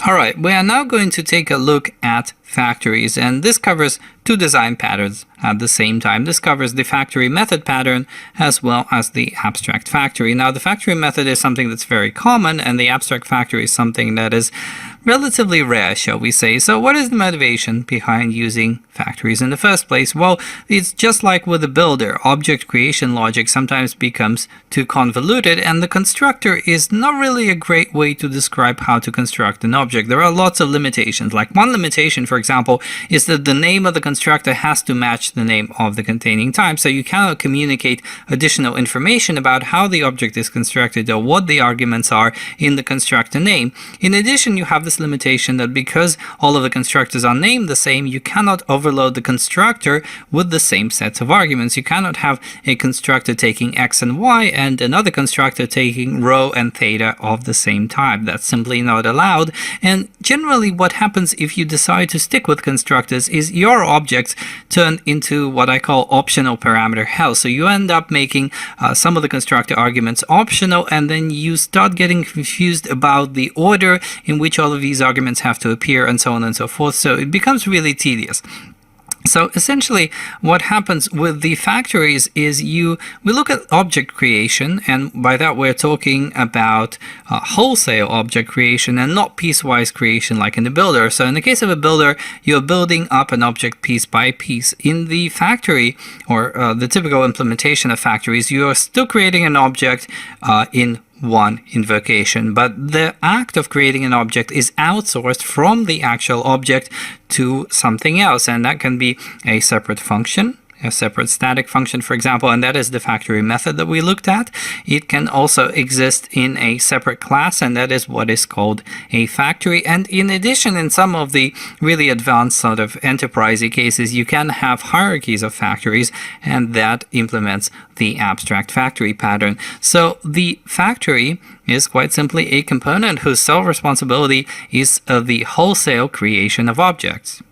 All right, we are now going to take a look at factories, and this covers two design patterns at the same time. This covers the factory method pattern as well as the abstract factory. Now, the factory method is something that's very common, and the abstract factory is something that is relatively rare, shall we say. So what is the motivation behind using factories in the first place? Well, it's just like with the builder. Object creation logic sometimes becomes too convoluted, and the constructor is not really a great way to describe how to construct an object. There are lots of limitations. Like one limitation, for example, is that the name of the constructor has to match the name of the containing type. So you cannot communicate additional information about how the object is constructed or what the arguments are in the constructor name. In addition, you have this limitation that because all of the constructors are named the same, you cannot overload the constructor with the same sets of arguments. You cannot have a constructor taking x and y and another constructor taking rho and theta of the same type. That's simply not allowed. And generally what happens if you decide to stick with constructors is your objects turn into what I call optional parameter hell. So you end up making some of the constructor arguments optional, and then you start getting confused about the order in which all of these arguments have to appear and so on and so forth. So it becomes really tedious. So essentially what happens with the factories is we look at object creation, and by that we're talking about wholesale object creation and not piecewise creation like in the builder. So in the case of a builder, you're building up an object piece by piece. In the factory, or the typical implementation of factories, you are still creating an object in one invocation, but the act of creating an object is outsourced from the actual object to something else, and that can be a separate function, a separate static function, for example, and that is the factory method that we looked at. It can also exist in a separate class, and that is what is called a factory. And in addition, in some of the really advanced sort of enterprisey cases, you can have hierarchies of factories, and that implements the abstract factory pattern. So the factory is quite simply a component whose sole responsibility is the wholesale creation of objects.